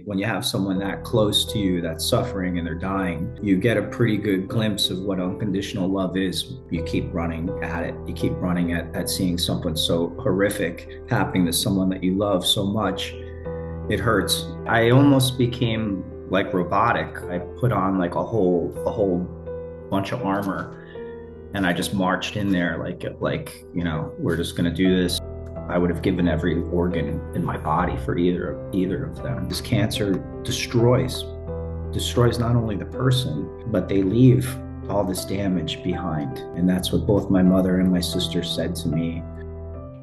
When you have someone that close to you that's suffering and they're dying, you get a pretty good glimpse of what unconditional love is. You keep running at it. You keep running at seeing something so horrific happening to someone that you love so much. It hurts. I almost became like robotic. I put on like a whole bunch of armor and I just marched in there we're just gonna do this. I would have given every organ in my body for either of them. This cancer destroys not only the person, but they leave all this damage behind. And that's what both my mother and my sister said to me.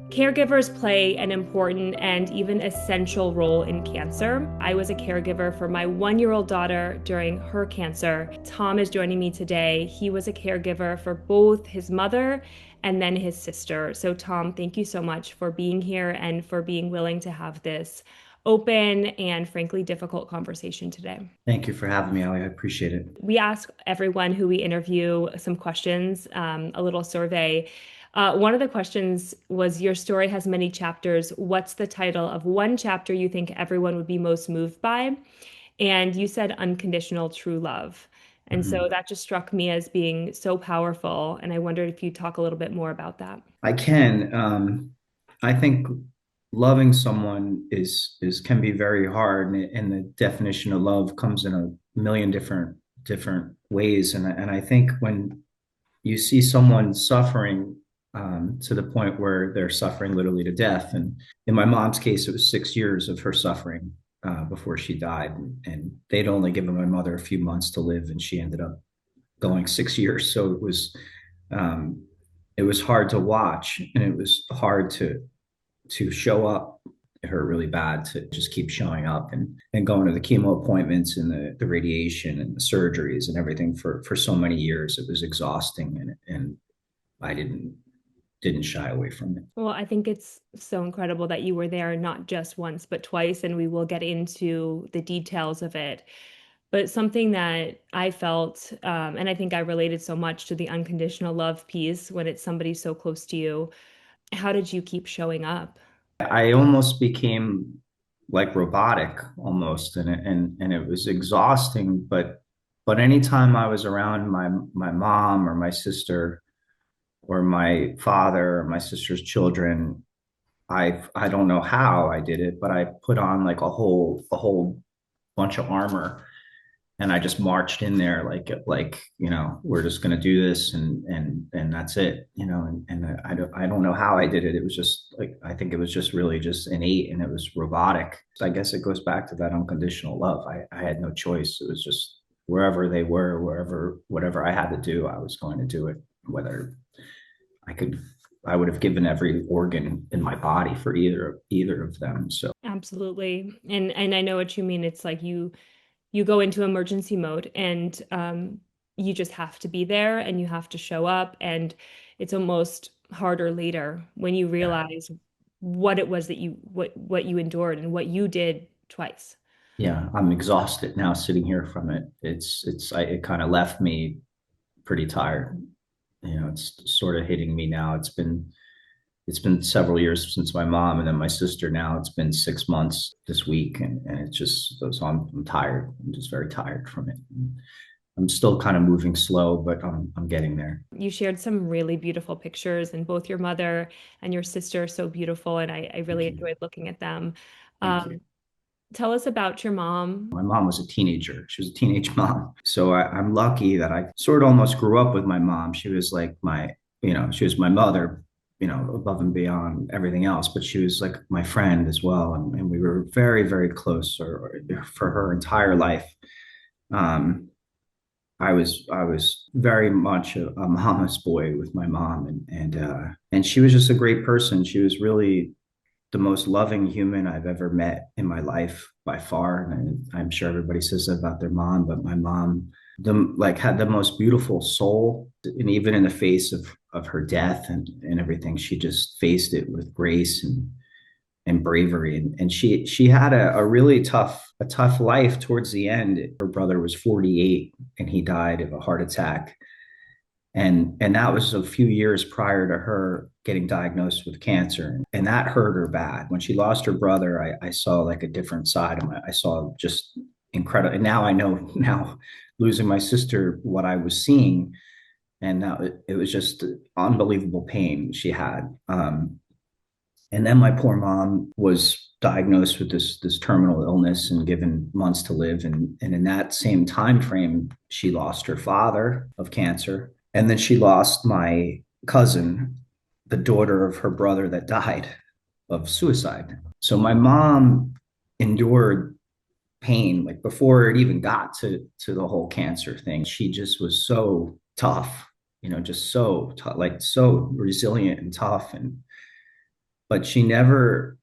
Caregivers play an important and even essential role in cancer. I was a caregiver for my 1-year-old daughter during her cancer. Tom is joining me today. He was a caregiver for both his mother and then his sister. So, Tom, thank you so much for being here and for being willing to have this open and frankly difficult conversation today. Thank you for having me, Ali. I appreciate it. We ask everyone who we interview some questions, a little survey. One of the questions was, your story has many chapters. What's the title of one chapter you think everyone would be most moved by? And you said unconditional true love. And so Mhm. that just struck me as being so powerful. And I wondered if you'd talk a little bit more about that. I can. I think loving someone is can be very hard, and the definition of love comes in a million different ways. And I think when you see someone suffering to the point where they're suffering literally to death, and in my mom's case, it was 6 years of her suffering before she died, and they'd only given my mother a few months to live, and she ended up going 6 years. So um, it was hard to watch, and it was hard to show up. It hurt really bad to just keep showing up and going to the chemo appointments and the radiation and the surgeries and everything for so many years. It was exhausting, and I didn't shy away from it. Well, I think it's so incredible that you were there not just once, but twice, and we will get into the details of it. But something that I felt, and I think I related so much to the unconditional love piece when it's somebody so close to you. How did you keep showing up? I almost became like robotic almost, and it was exhausting. But anytime I was around my mom or my sister or my father or my sister's children, I don't know how I did it, but I put on like a whole bunch of armor and I just marched in there we're just gonna do this and that's it, and I don't know how I did it. It was just like I think it was just really just innate and it was robotic. I guess it goes back to that unconditional love. I had no choice. It was just wherever they were, wherever whatever I had to do, I was going to do it. Whether I could I would have given every organ in my body for either of them. So Absolutely. And I know what you mean. It's like you go into emergency mode and you just have to be there and you have to show up, and it's almost harder later when you yeah. realize what it was that what you endured and what you did twice. Yeah, I'm exhausted now sitting here from it. It kind of left me pretty tired. It's sort of hitting me now. It's been several years since my mom and then my sister now. It's been 6 months this week, and it's just so I'm tired. I'm just very tired from it. I'm still kind of moving slow, but I'm getting there. You shared some really beautiful pictures, and both your mother and your sister are so beautiful, and I really Thank you. enjoyed looking at them. Thank you. Um, Tell us about your mom. My mom was a teenager. She was a teenage mom. So I'm lucky that I sort of almost grew up with my mom. She was like she was my mother, above and beyond everything else, but she was like my friend as well. And we were very, very close for her entire life. Um, I was very much a mama's boy with my mom, and she was just a great person. She was really the most loving human I've ever met in my life by far. And I'm sure everybody says that about their mom, but my mom, had the most beautiful soul. And even in the face of her death and everything, she just faced it with grace and bravery. And she had a really tough life towards the end. Her brother was 48 and he died of a heart attack. And that was a few years prior to her getting diagnosed with cancer, and that hurt her bad. When she lost her brother, I saw like a different side of my, I saw just incredible. And now I know, now losing my sister, what I was seeing, and now it was just unbelievable pain she had. And then my poor mom was diagnosed with this terminal illness and given months to live. And in that same time frame, she lost her father of cancer, and then she lost my cousin, the daughter of her brother that died of suicide. So my mom endured pain like before it even got to the whole cancer thing. She just was so tough, just so tough, like so resilient and tough. And but she never,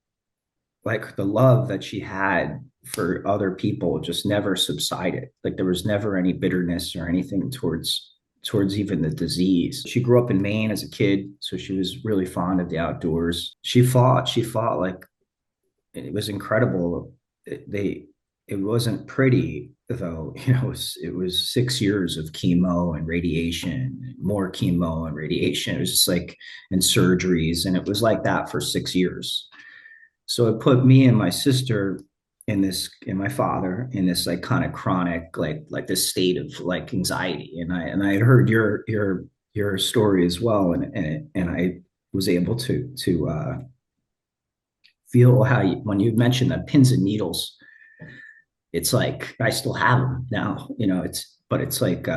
like, the love that she had for other people just never subsided. Like there was never any bitterness or anything towards even the disease. She grew up in Maine as a kid, so she was really fond of the outdoors. She fought like it was incredible. It wasn't pretty though. It was 6 years of chemo and radiation, more chemo and radiation. It was just like, and surgeries, and it was like that for 6 years. So it put me and my sister and my father in this like kind of chronic, like this state of like anxiety. And I had heard your story as well, and I was able to feel how when you mentioned the pins and needles, it's like I still have them now. It's like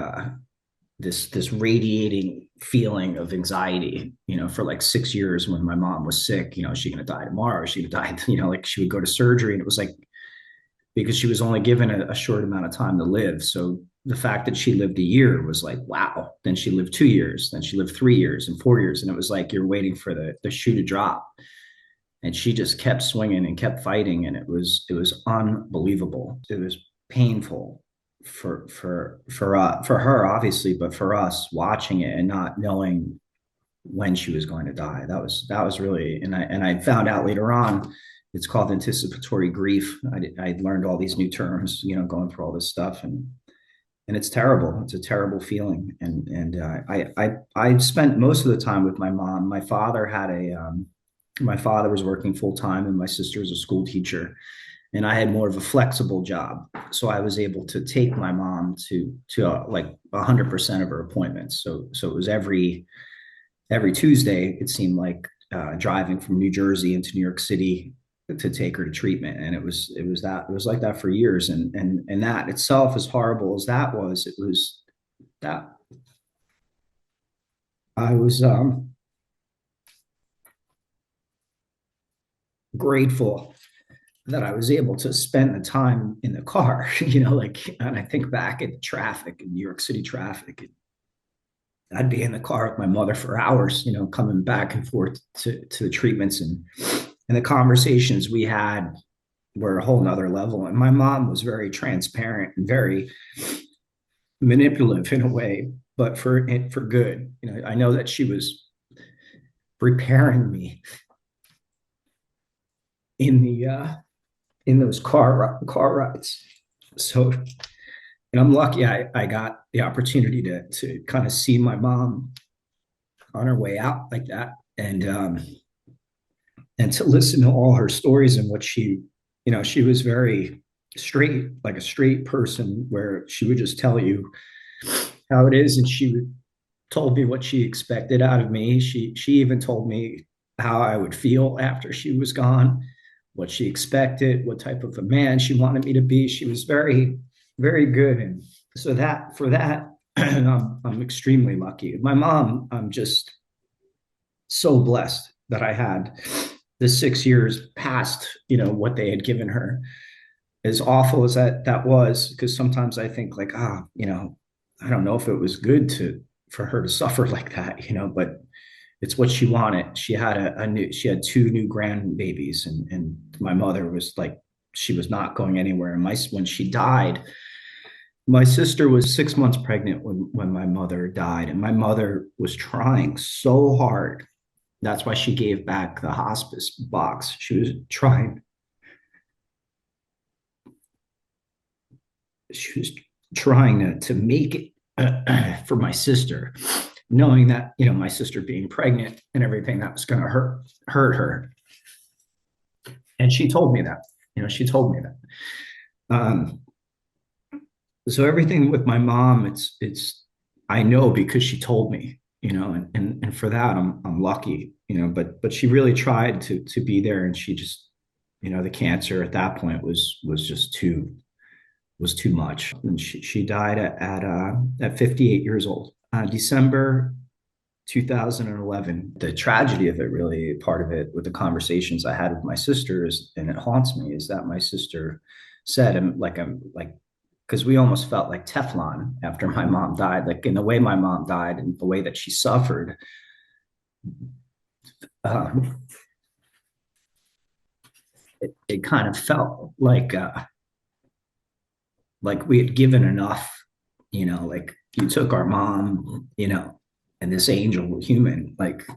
this radiating feeling of anxiety, for like 6 years. When my mom was sick, is she going to die tomorrow? Is she going to die? Like she would go to surgery, and it was like, because she was only given a short amount of time to live. So the fact that she lived a year was like, wow. Then she lived 2 years, then she lived 3 years and 4 years. And it was like, you're waiting for the shoe to drop. And she just kept swinging and kept fighting. And it was unbelievable. It was painful for her, obviously, but for us watching it and not knowing when she was going to die. That was really, and I found out later on it's called anticipatory grief. I learned all these new terms, going through all this stuff, and it's terrible. It's a terrible feeling. And I spent most of the time with my mom. My father was working full time, and my sister was a school teacher, and I had more of a flexible job. So I was able to take my mom to like 100% of her appointments. So it was every Tuesday. It seemed like driving from New Jersey into New York City to take her to treatment, and it was like that for years. And that itself, as horrible as that was, it was that I was grateful that I was able to spend the time in the car, like, and I think back at the traffic in New York City traffic. I'd be in the car with my mother for hours, coming back and forth to the treatments, and the conversations we had were a whole nother level. And my mom was very transparent and very manipulative in a way, but for good. I know that she was preparing me in the in those car rides. So, and I'm lucky I got the opportunity to kind of see my mom on her way out like that, and to listen to all her stories and what she was very straight, like a straight person, where she would just tell you how it is, and told me what she expected out of me. She even told me how I would feel after she was gone, what she expected, what type of a man she wanted me to be. She was very, very good. And so that for that, I'm extremely lucky. My mom, I'm just so blessed that I had the 6 years past, what they had given her. As awful as that was, because sometimes I think like, I don't know if it was good for her to suffer like that, but it's what she wanted. She had two new grandbabies, and my mother was like, she was not going anywhere. And when she died, my sister was 6 months pregnant when my mother died, and my mother was trying so hard. That's why she gave back the hospice box. She was trying to make it for my sister. knowing that, my sister being pregnant and everything that was going to hurt her. And she told me that, she told me that. Um, so everything with my mom, I know because she told me, and for that I'm lucky, but she really tried to be there, and she just, the cancer at that point was just too much. And she died at 58 years old, December 2011. The tragedy of it, really, part of it with the conversations I had with my sister is, and it haunts me, is that my sister said, and like, I'm like, because we almost felt like Teflon after my mom died, like in the way my mom died and the way that she suffered. Um, it kind of felt like we had given enough, like you took our mom, and this angel human, like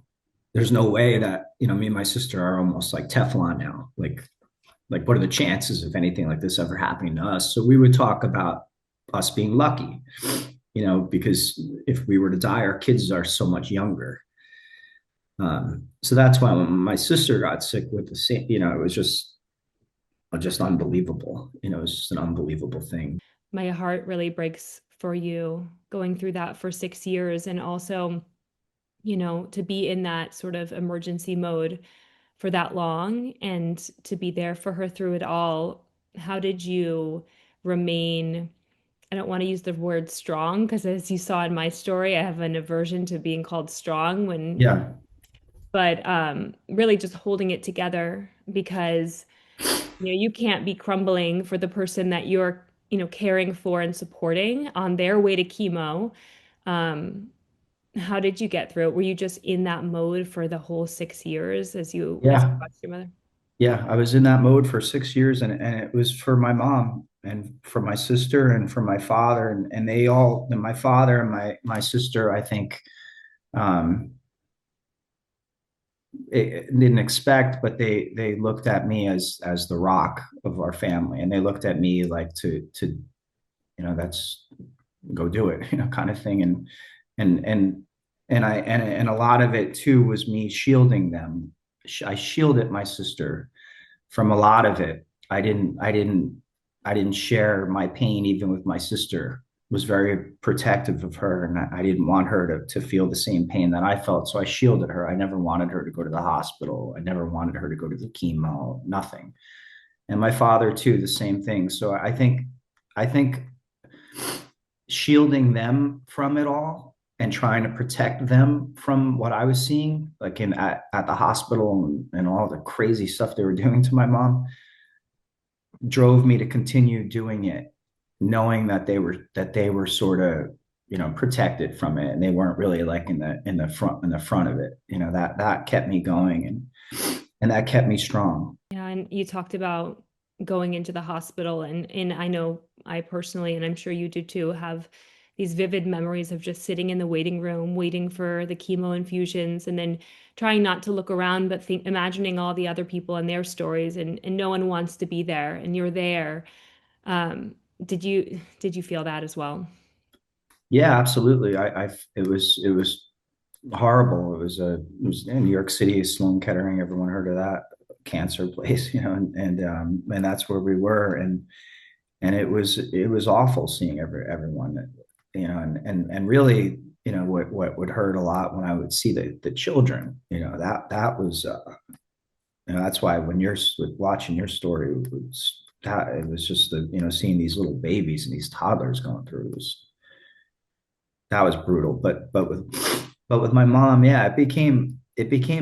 there's no way that, me and my sister are almost like Teflon now. Like what are the chances of anything like this ever happening to us? So we would talk about us being lucky, because if we were to die, our kids are so much younger. So that's why when my sister got sick with the same, it was just unbelievable. It was just an unbelievable thing. My heart really breaks for you going through that for 6 years. And also, to be in that sort of emergency mode for that long and to be there for her through it all. How did you remain? I don't want to use the word strong because, as you saw in my story, I have an aversion to being called strong Yeah, but really just holding it together because you can't be crumbling for the person that you're caring for and supporting on their way to chemo. Um, how did you get through it? Were you just in that mode for the whole 6 years as you yeah, watched your mother? yeah. I was in that mode for 6 years, and it was for my mom and for my sister and for my father, and they all, and my father and my sister, I think, um, didn't expect, but they looked at me as the rock of our family, and they looked at me like to that's, go do it, kind of thing. And and and a lot of it too was me shielding them. I shielded my sister from a lot of it. I didn't share my pain even with my sister. Was very protective of her, and I didn't want her to feel the same pain that I felt. So I shielded her. I never wanted her to go to the hospital. I never wanted her to go to the chemo. Nothing. And my father too, the same thing. So I think shielding them from it all and trying to protect them from what I was seeing, like at the hospital, and all the crazy stuff they were doing to my mom, drove me to continue doing it, knowing that they were sort of, protected from it, and they weren't really like in the front of it. That kept me going, and that kept me strong. Yeah, and you talked about going into the hospital and I know I personally, and I'm sure you do too, have these vivid memories of just sitting in the waiting room, waiting for the chemo infusions, and then trying not to look around, but imagining all the other people and their stories, and no one wants to be there, and you're there. Um, did you feel that as well? Yeah, absolutely. It was horrible. It was in New York City, Sloan Kettering. Everyone heard of that cancer place, and that's where we were, and it was awful seeing everyone, and really, what would hurt a lot when I would see the children, that was, that's why when you're watching your story, it was just seeing these little babies and these toddlers going through, that was brutal. But with my mom, yeah, it became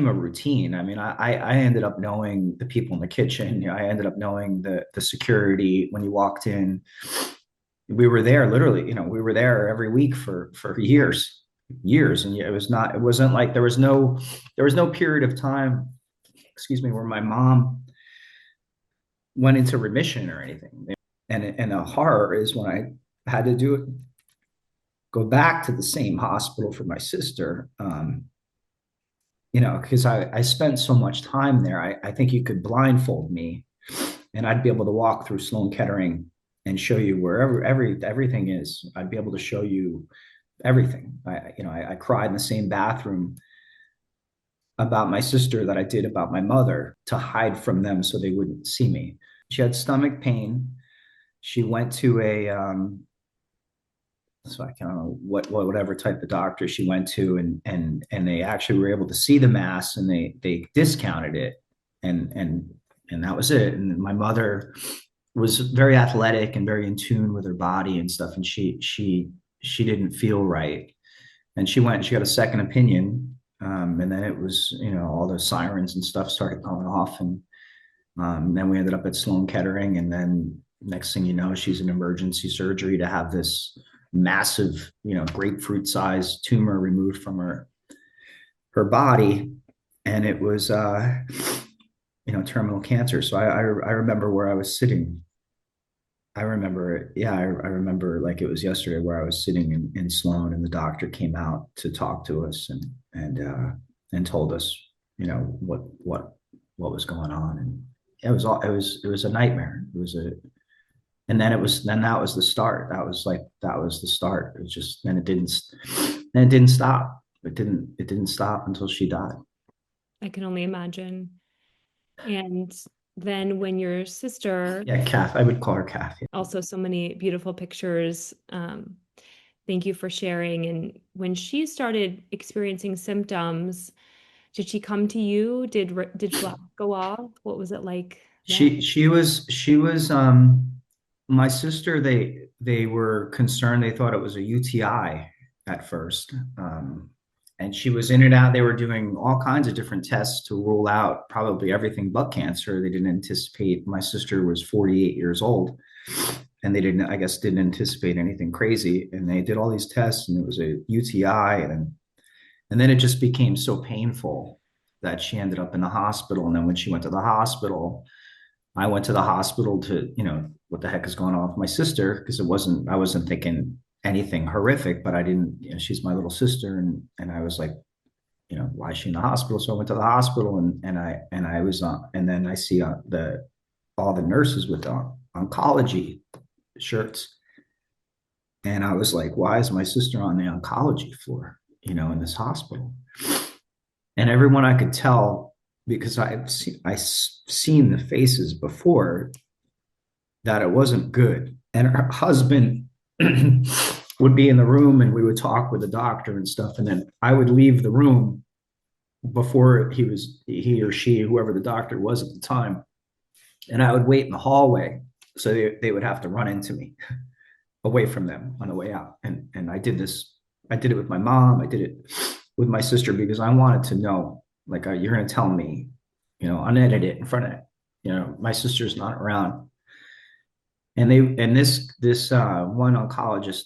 a routine. I mean, I ended up knowing the people in the kitchen. I ended up knowing the security when you walked in. We were there literally. We were there every week for years, and it wasn't like there was no period of time, excuse me, where my mom went into remission or anything. And the horror is when I had to go back to the same hospital for my sister. Because I spent so much time there. I think you could blindfold me, and I'd be able to walk through Sloan Kettering and show you wherever everything is. I'd be able to show you everything. I cried in the same bathroom about my sister that I did about my mother to hide from them so they wouldn't see me. She had stomach pain. She went to so I don't know whatever type of doctor she went to, and they actually were able to see the mass, and they discounted it, and and and that was it. And my mother was very athletic and very in tune with her body and stuff, and she didn't feel right, and she got a second opinion, and then it was, all the sirens and stuff started going off, and then we ended up at Sloan Kettering, and then next thing you know, she's in emergency surgery to have this massive, grapefruit sized tumor removed from her body, and it was terminal cancer. So I remember where I was sitting. I remember it. Yeah, I remember like it was yesterday where I was sitting in Sloan, and the doctor came out to talk to us, and told us, what was going on, and it was a nightmare. And then that was the start. That was the start. It was just then it didn't stop. It didn't stop until she died. I can only imagine. And then when your sister, Yeah, Kath. I would call her Kath. Yeah. also so many beautiful pictures, thank you for sharing. And when she started experiencing symptoms, did she come to you? Did flags go off? What was it like then? She was my sister. They were concerned. They thought it was a UTI at first. And she was in and out. They were doing all kinds of different tests to rule out probably everything but cancer. They didn't anticipate. My sister was 48 years old, and they didn't, I guess, didn't anticipate anything crazy. And they did all these tests, and it was a UTI, and then it just became so painful that she ended up in the hospital. And then when she went to the hospital, I went to the hospital to, what the heck is going on with my sister? Because I wasn't thinking anything horrific, but I didn't, she's my little sister. And I was like, why is she in the hospital? So I went to the hospital, and I was and then I see all the nurses with oncology shirts. And I was like, why is my sister on the oncology floor, in this hospital? And everyone I could tell, because I seen the faces before, that it wasn't good. And her husband would be in the room, and we would talk with the doctor and stuff. And then I would leave the room before he or she, whoever the doctor was at the time, and I would wait in the hallway. So they would have to run into me away from them on the way out. And I did this. I did it with my mom. I did it with my sister because I wanted to know, like, you're going to tell me, unedited in front of it. My sister's not around. And this one oncologist,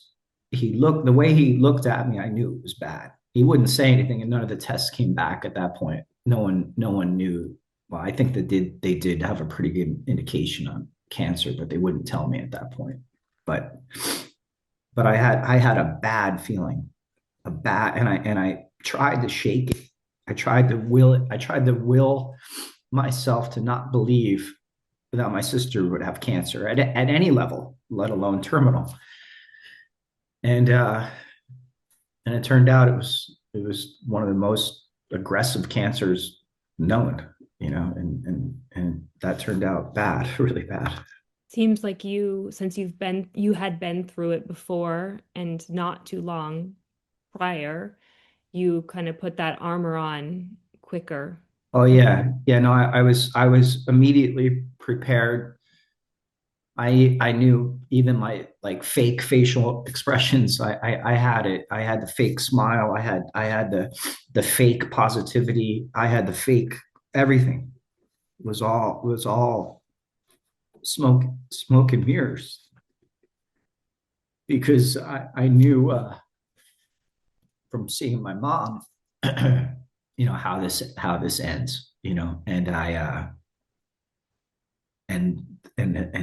the way he looked at me, I knew it was bad. He wouldn't say anything, and none of the tests came back at that point. No one knew. Well, I think they did have a pretty good indication on cancer, but they wouldn't tell me at that point. But I had a bad feeling, and I tried to shake it. I tried to will it. I tried to will myself to not believe that my sister would have cancer at any level, let alone terminal. And it turned out it was one of the most aggressive cancers known, and that turned out bad, really bad. Seems like you had been through it before and not too long prior, you kind of put that armor on quicker. Oh yeah, yeah. No, I was immediately prepared. I knew even my like fake facial expressions. I had it. I had the fake smile. I had the fake positivity. I had the fake everything. It was all smoke and mirrors, because I knew, from seeing my mom, how this ends, and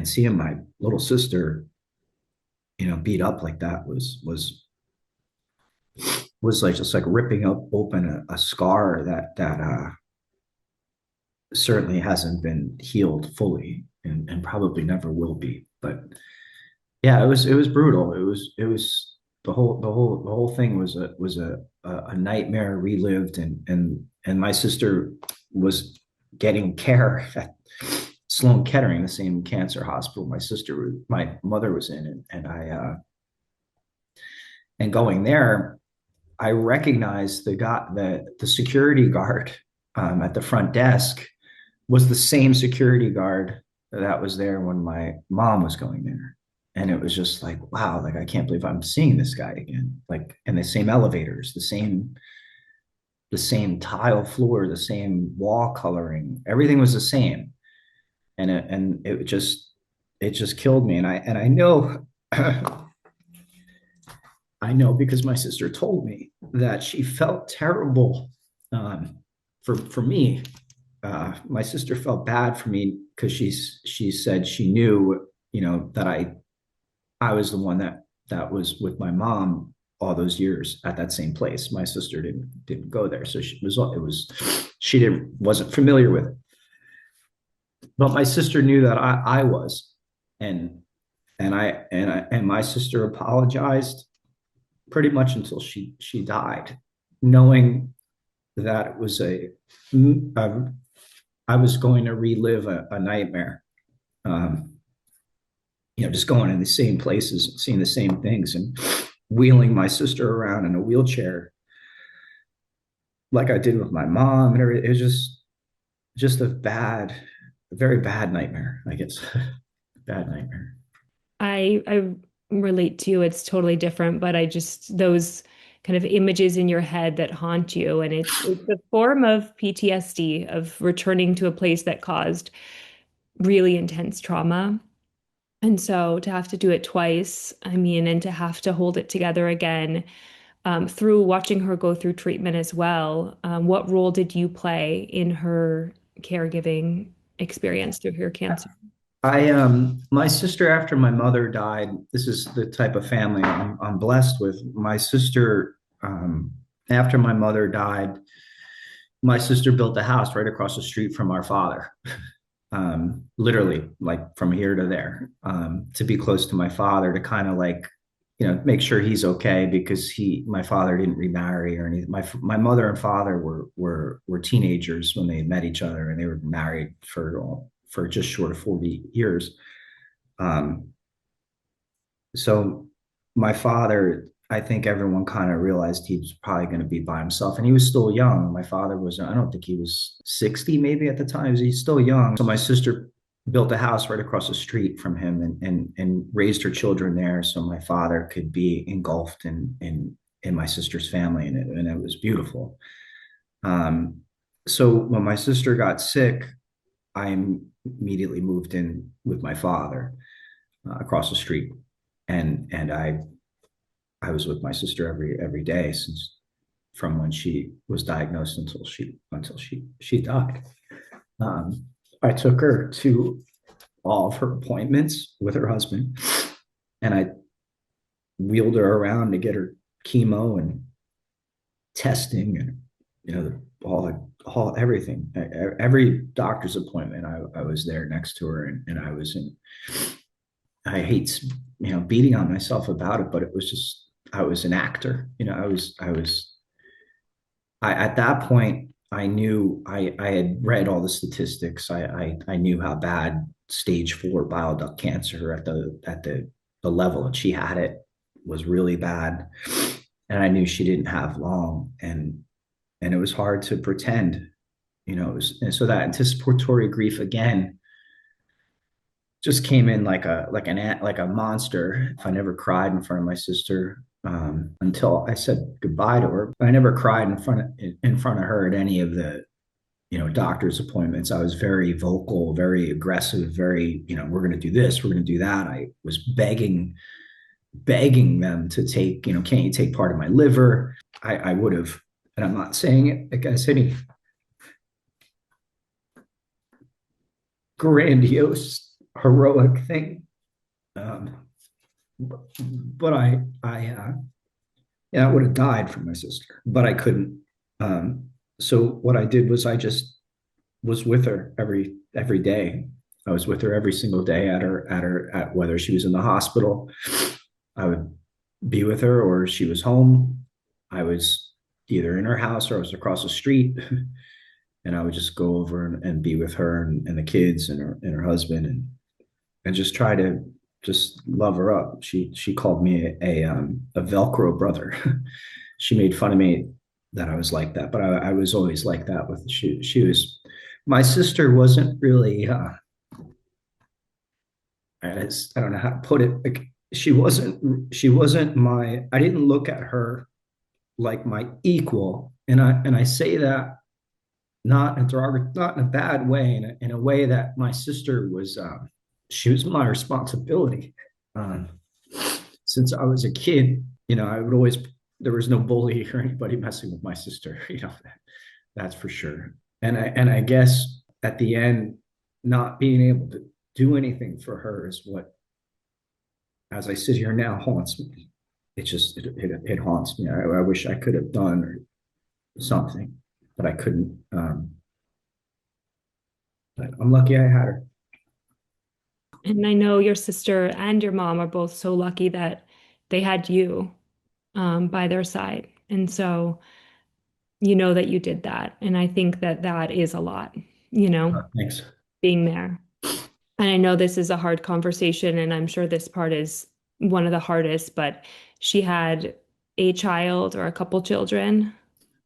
seeing my little sister, beat up like that was like just like ripping up open a scar that certainly hasn't been healed fully, and probably never will be. But yeah, it was brutal. It was the whole thing was a nightmare relived, and my sister was getting care at Sloan Kettering, the same cancer hospital my mother was in, and going there, I recognized the security guard at the front desk was the same security guard that was there when my mom was going there. And it was just like, wow, like I can't believe I'm seeing this guy again. Like, and the same elevators, the same tile floor, the same wall coloring, everything was the same. And it just killed me. And I know I know because my sister told me that she felt terrible for me. My sister felt bad for me because she said she knew, that I was the one that was with my mom all those years at that same place. My sister didn't go there, so she didn't wasn't familiar with it. But my sister knew that I was, and and my sister apologized pretty much until she died, knowing that it was I was going to relive a nightmare. Um, just going in the same places, seeing the same things, and wheeling my sister around in a wheelchair like I did with my mom, and everything. It was just a very bad nightmare. I guess, bad nightmare. I relate to you. It's totally different, but I just those kind of images in your head that haunt you, and it's a form of PTSD of returning to a place that caused really intense trauma. And so to have to do it twice, I mean, and to have to hold it together again, through watching her go through treatment as well, what role did you play in her caregiving experience through her cancer? My sister, after my mother died, this is the type of family I'm blessed with. My sister, after my mother died, my sister built a house right across the street from our father, literally like from here to there, to be close to my father, to kind of like, make sure he's okay, because my father didn't remarry or anything. My mother and father were teenagers when they met each other, and they were married for just short of 40 years. Um, so my father, I think everyone kind of realized he was probably going to be by himself, and he was still young. My father was, I don't think he was 60 maybe at the time. He's still young. So my sister built a house right across the street from him, and raised her children there, so my father could be engulfed in my sister's family, and it was beautiful. Um, so when my sister got sick, I immediately moved in with my father across the street, and I was with my sister every day since from when she was diagnosed until she died. Um, I took her to all of her appointments with her husband, and I wheeled her around to get her chemo and testing, and all everything. Every doctor's appointment, I was there next to her, and I was in. I hate beating on myself about it, but it was just I was an actor. At that point, I knew I had read all the statistics. I knew how bad stage 4 bile duct cancer at the level that she had it was really bad, and I knew she didn't have long, and it was hard to pretend. And so that anticipatory grief again just came in like a monster. If I never cried in front of my sister, until I said goodbye to her. I never cried in front of her at any of the doctor's appointments. I was very vocal, very aggressive, very we're going to do this, we're going to do that. I was begging them to take, can't you take part of my liver? I would have, and I'm not saying it against any grandiose, heroic thing. Um, but I would have died for my sister, but I couldn't. So what I did was I just was with her every day. I was with her every single day at whether she was in the hospital. I would. be with her, or she was home. I was either in her house or I was across the street, and I would just go over and be with her and the kids and her husband and just try to just love her up. She called me a Velcro brother. She made fun of me that I was like that, but I was always like that. With she was my sister wasn't really. I don't know how to put it. Like, she wasn't my. I didn't look at her like my equal, and I say that not in not in a bad way, in a way that my sister was. She was my responsibility. Um, since I was a kid, I would always. There was no bully or anybody messing with my sister. That's for sure. And I guess at the end, not being able to do anything for her is what, as I sit here now, haunts me. It haunts me. I wish I could have done or something, but I couldn't. But I'm lucky I had her. And I know your sister and your mom are both so lucky that they had you by their side. And so you know that you did that. And I think that that is a lot, you know, Thanks. being there. And I know this is a hard conversation, and I'm sure this part is one of the hardest, but she had a child or a couple children.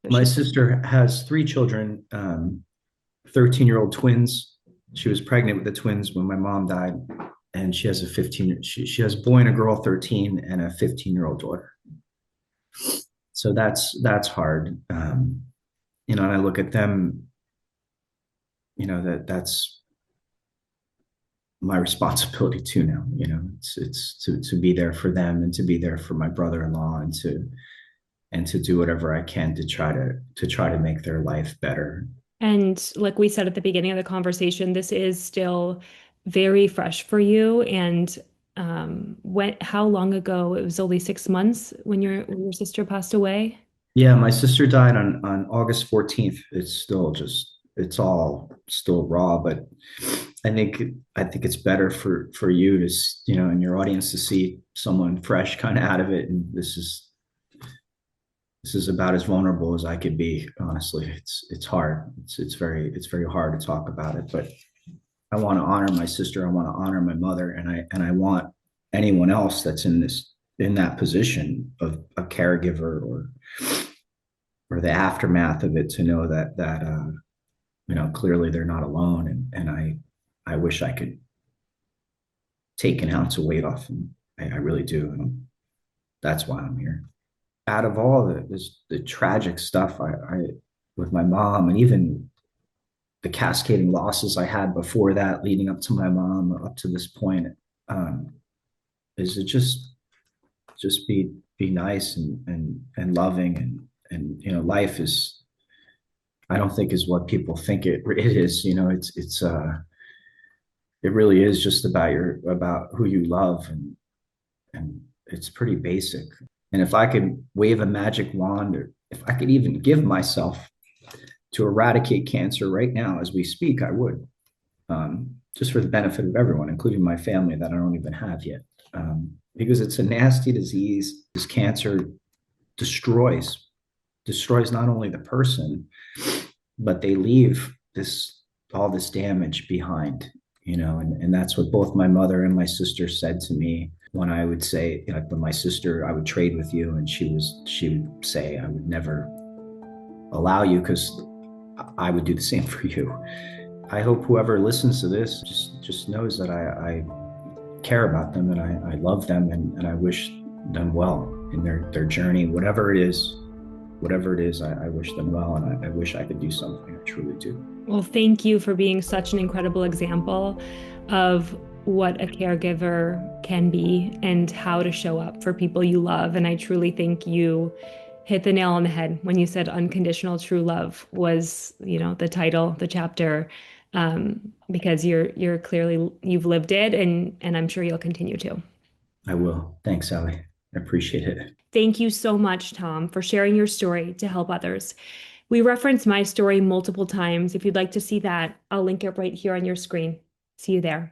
But My she, sister has three children, 13-year-old twins. She was pregnant with the twins when my mom died, and she has a 15. She has a boy and a girl, 13, and a 15-year-old daughter. So that's hard. And I look at them, that's my responsibility too now. It's to be there for them and to be there for my brother-in-law and to do whatever I can to try to make their life better. and like we said at the beginning of the conversation, this is still very fresh for you. And how long ago? It was only 6 months when your sister passed away. Yeah, my sister died on August 14th. It's all still raw, but I think it's better for you to and your audience to see someone fresh kind of out of it. And this is about as vulnerable as I could be, honestly. It's hard. It's very hard to talk about it, but I want to honor my sister. I want to honor my mother, and I want anyone else that's in that position of a caregiver or the aftermath of it to know that clearly they're not alone, and I wish I could take an ounce of weight off them. I really do, and that's why I'm here. Out of all the tragic stuff I with my mom, and even the cascading losses I had before that, leading up to my mom, up to this point, um, is it just be nice and loving, and life is, I don't think, is what people think it is. It really is just about who you love, and it's pretty basic. And if I could wave a magic wand, or if I could even give myself to eradicate cancer right now as we speak, I would, just for the benefit of everyone, including my family that I don't even have yet. Because it's a nasty disease. This cancer destroys destroys not only the person, but they leave all this damage behind. And that's what both my mother and my sister said to me when I would say, like, when my sister, I would trade with you, and she would say, I would never allow you, because I would do the same for you. I hope whoever listens to this just knows that I care about them, and I love them, and I wish them well in their journey, whatever it is. I wish them well, and I wish I could do something. I truly do. Well, thank you for being such an incredible example of what a caregiver can be and how to show up for people you love. And I truly think you hit the nail on the head when you said unconditional true love was, the title, the chapter, because you're clearly, you've lived it, and I'm sure you'll continue to. I will. Thanks, Sally. I appreciate it. Thank you so much, Tom, for sharing your story to help others. We reference my story multiple times. If you'd like to see that, I'll link it right here on your screen. See you there.